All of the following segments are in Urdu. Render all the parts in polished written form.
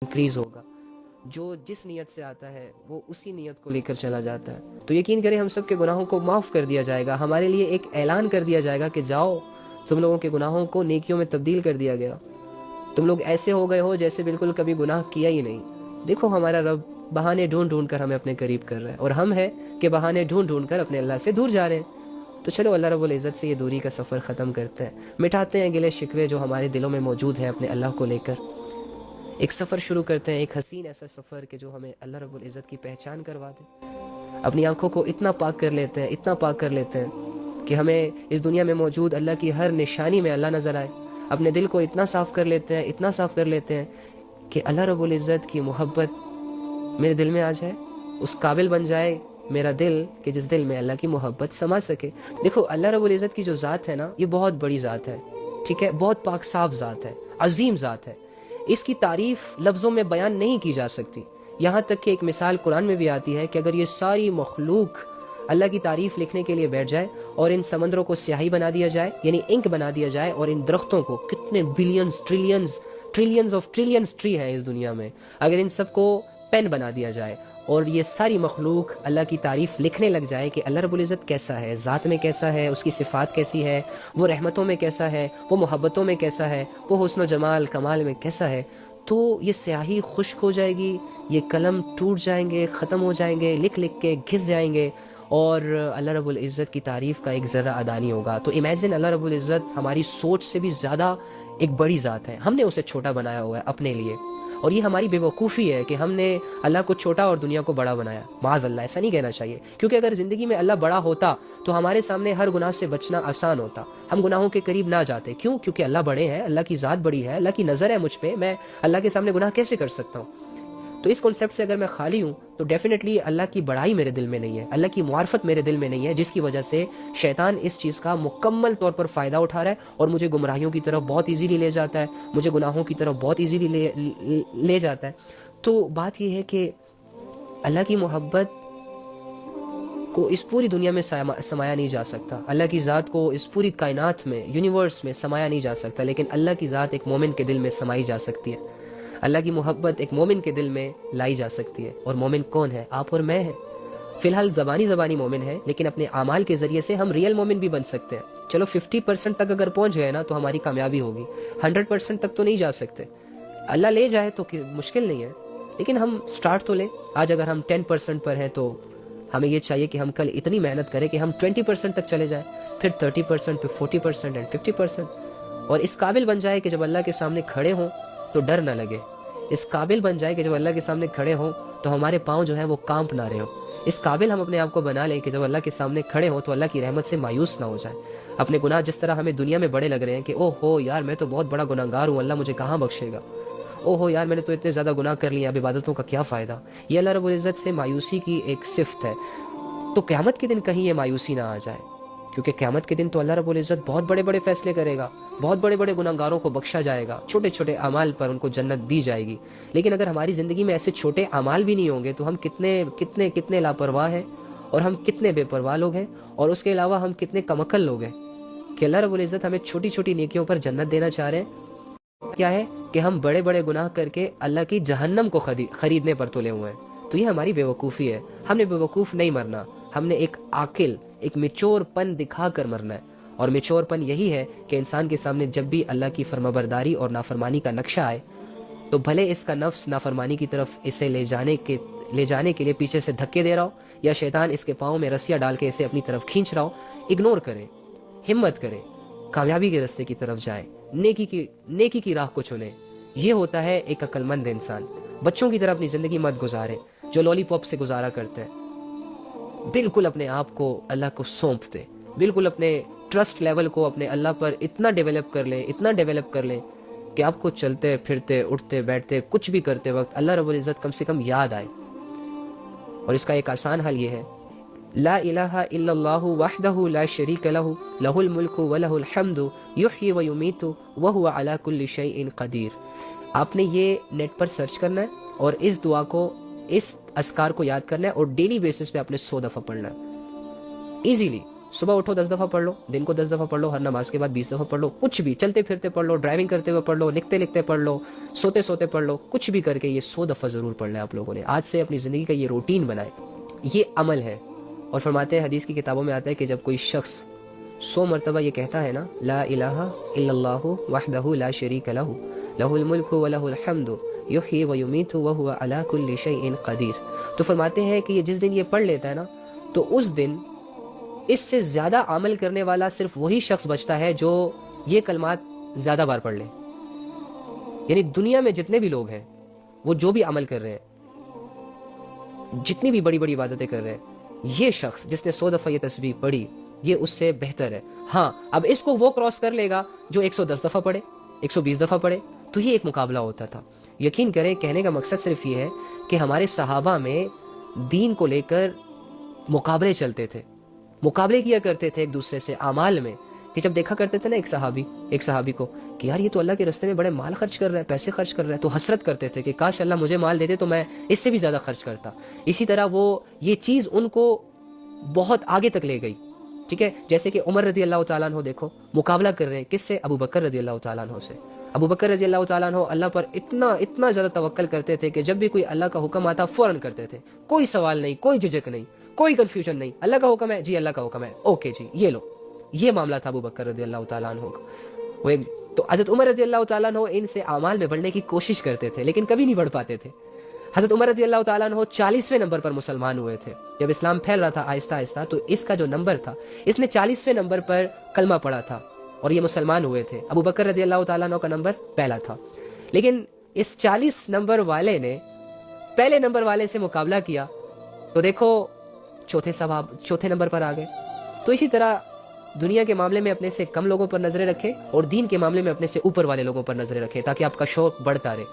انکریز ہوگا. جو جس نیت سے آتا ہے وہ اسی نیت کو لے کر چلا جاتا ہے. تو یقین کریں ہم سب کے گناہوں کو معاف کر دیا جائے گا. ہمارے لیے ایک اعلان کر دیا جائے گا کہ جاؤ تم لوگوں کے گناہوں کو نیکیوں میں تبدیل کر دیا گیا. تم لوگ ایسے ہو گئے ہو جیسے بالکل کبھی گناہ کیا ہی نہیں. دیکھو ہمارا رب بہانے ڈھونڈ ڈھونڈ کر ہمیں اپنے قریب کر رہا ہے، اور ہم ہیں کہ بہانے ڈھونڈ ڈھونڈ کر اپنے اللہ سے دور جا رہے ہیں. تو چلو اللہ رب العزت سے یہ دوری کا سفر ختم کرتے ہیں، مٹاتے ہیں گلے شکوے جو ہمارے دلوں میں موجود ہیں اپنے اللہ کو لے کر. ایک سفر شروع کرتے ہیں، ایک حسین ایسا سفر کہ جو ہمیں اللہ رب العزت کی پہچان کروا دے. اپنی آنکھوں کو اتنا پاک کر لیتے ہیں، اتنا پاک کر لیتے ہیں کہ ہمیں اس دنیا میں موجود اللہ کی ہر نشانی میں اللہ نظر آئے. اپنے دل کو اتنا صاف کر لیتے ہیں، اتنا صاف کر لیتے ہیں کہ اللہ رب العزت کی محبت میرے دل میں آ جائے. اس قابل بن جائے میرا دل کہ جس دل میں اللہ کی محبت سما سکے. دیکھو اللہ رب العزت کی جو ذات ہے نا، یہ بہت بڑی ذات ہے، ٹھیک ہے، بہت پاک صاف ذات ہے، عظیم ذات ہے. اس کی تعریف لفظوں میں بیان نہیں کی جا سکتی. یہاں تک کہ ایک مثال قرآن میں بھی آتی ہے کہ اگر یہ ساری مخلوق اللہ کی تعریف لکھنے کے لیے بیٹھ جائے اور ان سمندروں کو سیاہی بنا دیا جائے، یعنی انک بنا دیا جائے، اور ان درختوں کو کتنے billions trillions of trillions tree ہیں اس دنیا میں، اگر ان سب کو پین بنا دیا جائے اور یہ ساری مخلوق اللہ کی تعریف لکھنے لگ جائے کہ اللہ رب العزت کیسا ہے، ذات میں کیسا ہے، اس کی صفات کیسی ہے، وہ رحمتوں میں کیسا ہے، وہ محبتوں میں کیسا ہے، وہ حسن و جمال کمال میں کیسا ہے، تو یہ سیاہی خشک ہو جائے گی، یہ قلم ٹوٹ جائیں گے، ختم ہو جائیں گے، لکھ لکھ کے گھس جائیں گے، اور اللہ رب العزت کی تعریف کا ایک ذرہ ادا نہیں ہوگا. تو امیجن اللہ رب العزت ہماری سوچ سے بھی زیادہ ایک بڑی ذات ہے، ہم نے اسے چھوٹا بنایا ہوا ہے اپنے لیے، اور یہ ہماری بے وقوفی ہے کہ ہم نے اللہ کو چھوٹا اور دنیا کو بڑا بنایا. معاذ اللہ، ایسا نہیں کہنا چاہیے، کیونکہ اگر زندگی میں اللہ بڑا ہوتا تو ہمارے سامنے ہر گناہ سے بچنا آسان ہوتا، ہم گناہوں کے قریب نہ جاتے. کیوں؟ کیونکہ اللہ بڑے ہیں، اللہ کی ذات بڑی ہے، اللہ کی نظر ہے مجھ پہ، میں اللہ کے سامنے گناہ کیسے کر سکتا ہوں؟ تو اس کنسیپٹ سے اگر میں خالی ہوں تو ڈیفینیٹلی اللہ کی بڑائی میرے دل میں نہیں ہے، اللہ کی معرفت میرے دل میں نہیں ہے، جس کی وجہ سے شیطان اس چیز کا مکمل طور پر فائدہ اٹھا رہا ہے اور مجھے گمراہیوں کی طرف بہت ایزیلی لے جاتا ہے، مجھے گناہوں کی طرف بہت ایزیلی لے جاتا ہے. تو بات یہ ہے کہ اللہ کی محبت کو اس پوری دنیا میں سمایا نہیں جا سکتا، اللہ کی ذات کو اس پوری کائنات میں، یونیورس میں سمایا نہیں جا سکتا، لیکن اللہ کی ذات ایک مومن کے دل میں سمائی جا سکتی ہے. اللہ کی محبت ایک مومن کے دل میں لائی جا سکتی ہے. اور مومن کون ہے؟ آپ اور میں ہیں. فی الحال زبانی مومن ہیں، لیکن اپنے اعمال کے ذریعے سے ہم ریئل مومن بھی بن سکتے ہیں. چلو 50% تک اگر پہنچ گئے نا تو ہماری کامیابی ہوگی، 100% تک تو نہیں جا سکتے. اللہ لے جائے تو مشکل نہیں ہے، لیکن ہم سٹارٹ تو لیں. آج اگر ہم 10% پر ہیں تو ہمیں یہ چاہیے کہ ہم کل اتنی محنت کریں کہ ہم 20% تک چلے جائیں، پھر 30%، پھر 40% اینڈ 50%، اور اس قابل بن جائے کہ جب اللہ کے سامنے کھڑے ہوں تو ڈر نہ لگے. اس قابل بن جائے کہ جب اللہ کے سامنے کھڑے ہوں تو ہمارے پاؤں جو ہیں وہ کانپ نہ رہے ہوں. اس قابل ہم اپنے آپ کو بنا لیں کہ جب اللہ کے سامنے کھڑے ہوں تو اللہ کی رحمت سے مایوس نہ ہو جائیں. اپنے گناہ جس طرح ہمیں دنیا میں بڑے لگ رہے ہیں کہ اوہ ہو یار میں تو بہت بڑا گناہ گار ہوں، اللہ مجھے کہاں بخشے گا، اوہ ہو یار میں نے تو اتنے زیادہ گناہ کر لیا، اب عبادتوں کا کیا فائدہ. یہ اللہ رب العزت سے مایوسی کی ایک صفت ہے. تو قیامت کے دن کہیں یہ مایوسی نہ آ جائے، کیونکہ قیامت کے دن تو اللہ رب العزت بہت بڑے بڑے فیصلے کرے گا، بہت بڑے بڑے گناہ گاروں کو بخشا جائے گا، چھوٹے چھوٹے اعمال پر ان کو جنت دی جائے گی. لیکن اگر ہماری زندگی میں ایسے چھوٹے اعمال بھی نہیں ہوں گے تو ہم کتنے لاپرواہ ہیں، اور ہم کتنے بے پرواہ لوگ ہیں، اور اس کے علاوہ ہم کتنے کمعقل لوگ ہیں کہ اللہ رب العزت ہمیں چھوٹی چھوٹی نیکیوں پر جنت دینا چاہ رہے ہیں. کیا ہے کہ ہم بڑے بڑے گناہ کر کے اللہ کی جہنم کو خریدنے پر تلے ہوئے ہیں. تو یہ ہماری بے وقوفی ہے. ہم نے بے وقوف نہیں مرنا، ہم نے ایک عاقل، ایک میچور پن دکھا کر مرنا ہے. اور میچور پن یہی ہے کہ انسان کے سامنے جب بھی اللہ کی فرمانبرداری اور نافرمانی کا نقشہ آئے تو بھلے اس کا نفس نافرمانی کی طرف اسے لے جانے کے لیے پیچھے سے دھکے دے رہا ہو، یا شیطان اس کے پاؤں میں رسیاں ڈال کے اسے اپنی طرف کھینچ رہا ہو، اگنور کریں، ہمت کریں، کامیابی کے راستے کی طرف جائیں، نیکی کی راہ کو چنیں. یہ ہوتا ہے ایک عقل مند انسان. بچوں کی طرح اپنی زندگی مت گزاریں جو لالی پاپ سے گزارا کرتے ہیں. بالکل اپنے آپ کو اللہ کو سونپ دیں، بالکل اپنے ٹرسٹ لیول کو اپنے اللہ پر اتنا ڈیولپ کر لیں کہ آپ کو چلتے پھرتے اٹھتے بیٹھتے کچھ بھی کرتے وقت اللہ رب العزت کم سے کم یاد آئے. اور اس کا ایک آسان حل یہ ہے، لا الہ الا اللہ وحدہ لا شریک لہ لہ الملک ولہ الحمد یحیی و یمیت وہو علی کل شیء قدیر. آپ نے یہ نیٹ پر سرچ کرنا ہے اور اس دعا کو، اس اذکار کو یاد کرنا ہے، اور ڈیلی بیسس پہ آپ نے 100 دفعہ پڑھنا ہے ایزیلی. صبح اٹھو 10 دفعہ پڑھ لو, دن کو 10 دفعہ پڑھ لو, ہر نماز کے بعد 20 دفعہ پڑھ لو, کچھ بھی, چلتے پھرتے پڑھ لو, ڈرائیونگ کرتے ہوئے پڑھ لو, لکھتے لکھتے پڑھ لو, سوتے سوتے پڑھ لو, کچھ بھی کر کے یہ 100 دفعہ ضرور پڑھنا ہے آپ لوگوں نے. آج سے اپنی زندگی کا یہ روٹین بنائے, یہ عمل ہے. اور فرماتے ہیں حدیث کی کتابوں میں آتا ہے کہ جب کوئی شخص 100 مرتبہ یہ کہتا ہے نا, لا الہ الا اللہ وحدہ لا شریک لہ لہ الملک و لہ الحمد یحیی و یمیت وہو علی کل شیء قدیر, تو فرماتے ہیں کہ یہ جس دن یہ پڑھ لیتا ہے نا, تو اس دن اس سے زیادہ عمل کرنے والا صرف وہی شخص بچتا ہے جو یہ کلمات زیادہ بار پڑھ لے. یعنی دنیا میں جتنے بھی لوگ ہیں, وہ جو بھی عمل کر رہے ہیں, جتنی بھی بڑی بڑی عبادتیں کر رہے ہیں, یہ شخص جس نے 100 دفعہ یہ تسبیح پڑھی, یہ اس سے بہتر ہے. ہاں, اب اس کو وہ کراس کر لے گا جو 110 دفعہ پڑھے, 120 دفعہ پڑھے, تو یہ ایک مقابلہ ہوتا تھا. یقین کریں, کہنے کا مقصد صرف یہ ہے کہ ہمارے صحابہ میں دین کو لے کر مقابلے چلتے تھے, مقابلے کیا کرتے تھے ایک دوسرے سے اعمال میں, کہ جب دیکھا کرتے تھے نا ایک صحابی کو کہ یار یہ تو اللہ کے راستے میں بڑے مال خرچ کر رہا ہے, پیسے خرچ کر رہا ہے, تو حسرت کرتے تھے کہ کاش اللہ مجھے مال دیتے تو میں اس سے بھی زیادہ خرچ کرتا. اسی طرح وہ یہ چیز ان کو بہت آگے تک لے گئی. ٹھیک ہے, جیسے کہ عمر رضی اللہ تعالیٰ عنہ دیکھو مقابلہ کر رہے ہیں کس سے, ابو بکر رضی اللہ تعالیٰ عنہ سے. ابو بکر رضی اللہ تعالیٰ عنہ اللہ پر اتنا زیادہ توکل کرتے تھے کہ جب بھی کوئی اللہ کا حکم آتا فوراً کرتے تھے, کوئی سوال نہیں, کوئی جھجک نہیں, کوئی کنفیوژن نہیں. اللہ کا حکم ہے, جی اللہ کا حکم ہے, اوکے جی یہ لو. یہ معاملہ تھا ابو بکر رضی اللہ تعالیٰ عنہ کا. تو حضرت عمر رضی اللہ تعالیٰ عنہ ان سے اعمال میں بڑھنے کی کوشش کرتے تھے لیکن کبھی نہیں بڑھ پاتے تھے. حضرت عمر رضی اللہ تعالیٰ عنہ 40ویں نمبر پر مسلمان ہوئے تھے. جب اسلام پھیل رہا تھا آہستہ آہستہ, تو اس کا جو نمبر تھا, اس نے 40ویں نمبر پر کلمہ پڑھا تھا اور یہ مسلمان ہوئے تھے. ابو بکر رضی اللہ تعالیٰ عنہ کا نمبر پہلا تھا, لیکن اس 40 نمبر والے نے پہلے نمبر والے سے مقابلہ کیا تو دیکھو چوتھے نمبر پر آ گئے. تو اسی طرح دنیا کے معاملے میں اپنے سے کم لوگوں پر نظریں رکھیں اور دین کے معاملے میں اپنے سے اوپر والے لوگوں پر نظریں رکھیں, تاکہ آپ کا شوق بڑھتا رہے.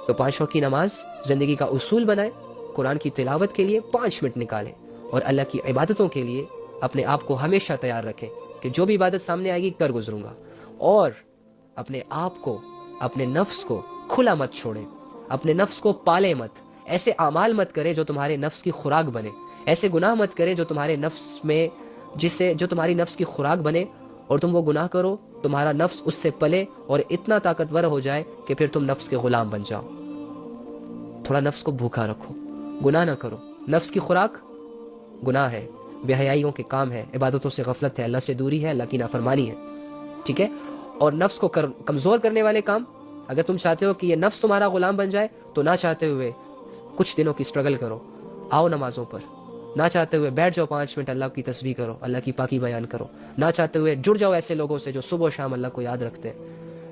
تو 5 وقت کی نماز زندگی کا اصول بنائیں, قرآن کی تلاوت کے لیے 5 منٹ نکالیں, اور اللہ کی عبادتوں کے لیے اپنے آپ کو ہمیشہ تیار رکھیں کہ جو بھی عبادت سامنے آئے گی کر گزروں گا. اور اپنے آپ کو, اپنے نفس کو کھلا مت چھوڑیں, اپنے نفس کو پالیں مت. ایسے اعمال مت کریں جو تمہارے نفس کی خوراک بنے, ایسے گناہ مت کریں جو تمہارے نفس میں جو تمہاری نفس کی خوراک بنے, اور تم وہ گناہ کرو تمہارا نفس اس سے پلے اور اتنا طاقتور ہو جائے کہ پھر تم نفس کے غلام بن جاؤ. تھوڑا نفس کو بھوکا رکھو, گناہ نہ کرو. نفس کی خوراک گناہ ہے, بے حیائیوں کے کام ہے, عبادتوں سے غفلت ہے, اللہ سے دوری ہے, اللہ کی نافرمانی ہے. ٹھیک ہے, اور نفس کو کمزور کرنے والے کام, اگر تم چاہتے ہو کہ یہ نفس تمہارا غلام بن جائے تو نہ چاہتے ہوئے کچھ دنوں کی سٹرگل کرو, آؤ نمازوں پر, نہ چاہتے ہوئے بیٹھ جاؤ 5 منٹ اللہ کی تسبیح کرو, اللہ کی پاکی بیان کرو, نہ چاہتے ہوئے جڑ جاؤ ایسے لوگوں سے جو صبح و شام اللہ کو یاد رکھتے ہیں,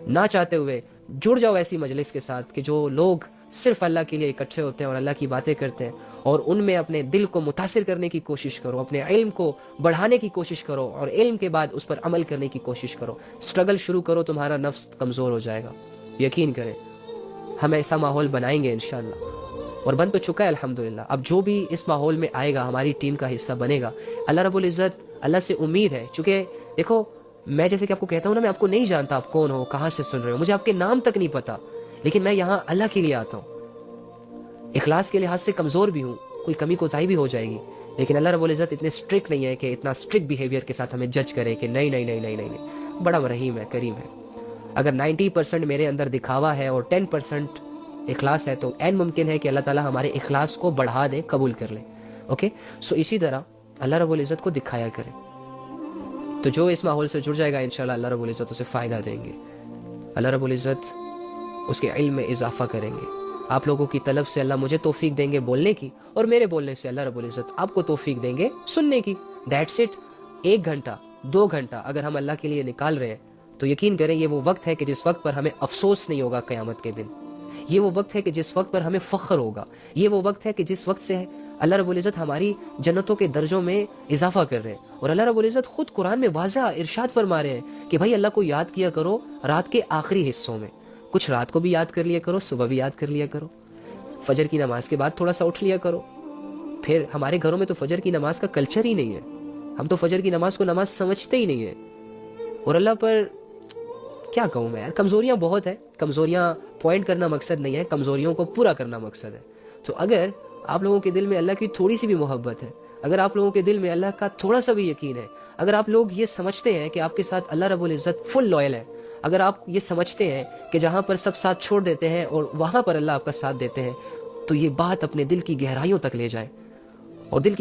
نہ چاہتے ہوئے جڑ جاؤ ایسی مجلس کے ساتھ کہ جو لوگ صرف اللہ کے لیے اکٹھے ہوتے ہیں اور اللہ کی باتیں کرتے ہیں, اور ان میں اپنے دل کو متاثر کرنے کی کوشش کرو, اپنے علم کو بڑھانے کی کوشش کرو, اور علم کے بعد اس پر عمل کرنے کی کوشش کرو. سٹرگل شروع کرو, تمہارا نفس کمزور ہو جائے گا. یقین کریں ہم ایسا ماحول بنائیں گے انشاءاللہ, اور بن تو چکا ہے الحمدللہ. اب جو بھی اس ماحول میں آئے گا ہماری ٹیم کا حصہ بنے گا, اللہ رب العزت, اللہ سے امید ہے, چونکہ دیکھو میں جیسے کہ آپ کو کہتا ہوں نا, میں آپ کو نہیں جانتا آپ کون ہو, کہاں سے سن رہے ہو, مجھے آپ کے نام تک نہیں پتا, لیکن میں یہاں اللہ کے لیے آتا ہوں. اخلاص کے لحاظ سے کمزور بھی ہوں, کوئی کمی کوتاہی بھی ہو جائے گی, لیکن اللہ رب العزت اتنے اسٹرکٹ نہیں ہے کہ اتنا اسٹرکٹ بیہیویئر کے ساتھ ہمیں جج کرے کہ نہیں نہیں نہیں نہیں نہیں نہیں, بڑا رحیم ہے, کریم ہے. اگر 90% میرے اندر دکھاوا ہے اور 10% اخلاص ہے, تو عین ممکن ہے کہ اللہ تعالیٰ ہمارے اخلاص کو بڑھا دے, قبول کر لے. اوکے, سو اسی طرح اللہ رب العزت کو دکھایا کرے. تو جو اس ماحول سے جڑ جائے گا انشاءاللہ اللہ رب العزت اسے فائدہ دیں گے, اللہ رب العزت اس کے علم میں اضافہ کریں گے. آپ لوگوں کی طلب سے اللہ مجھے توفیق دیں گے بولنے کی, اور میرے بولنے سے اللہ رب العزت آپ کو توفیق دیں گے سننے کی. That's it. 1 گھنٹہ 2 گھنٹہ اگر ہم اللہ کے لیے نکال رہے ہیں تو یقین کریں یہ وہ وقت ہے کہ جس وقت پر ہمیں افسوس نہیں ہوگا قیامت کے دن. یہ وہ وقت ہے کہ جس وقت پر ہمیں فخر ہوگا. یہ وہ وقت ہے کہ جس وقت سے اللہ رب العزت ہماری جنتوں کے درجوں میں اضافہ کر رہے ہیں. اور اللہ رب العزت خود قرآن میں واضح ارشاد فرما رہے ہیں کہ بھائی اللہ کو یاد کیا کرو رات کے آخری حصوں میں. کچھ رات کو بھی یاد کر لیا کرو, صبح بھی یاد کر لیا کرو, فجر کی نماز کے بعد تھوڑا سا اٹھ لیا کرو. پھر ہمارے گھروں میں تو فجر کی نماز کا کلچر ہی نہیں ہے, ہم تو فجر کی نماز کو نماز سمجھتے ہی نہیں ہیں. اور اللہ پر کیا کہوں میں یار, کمزوریاں بہت ہیں. کمزوریاں پوائنٹ کرنا مقصد نہیں ہے, کمزوریوں کو پورا کرنا مقصد ہے. تو اگر آپ لوگوں کے دل میں اللہ کی تھوڑی سی بھی محبت ہے, اگر آپ لوگوں کے دل میں اللہ کا تھوڑا سا بھی یقین ہے, اگر آپ لوگ یہ سمجھتے ہیں کہ آپ کے ساتھ اللہ رب العزت فل لوئل ہے، اگر آپ یہ سمجھتے ہیں کہ جہاں پر سب ساتھ چھوڑ دیتے ہیں اور وہاں پر اللہ آپ کا ساتھ دیتے ہیں، تو یہ بات اپنے دل کی گہرائیوں تک لے جائے اور دل کی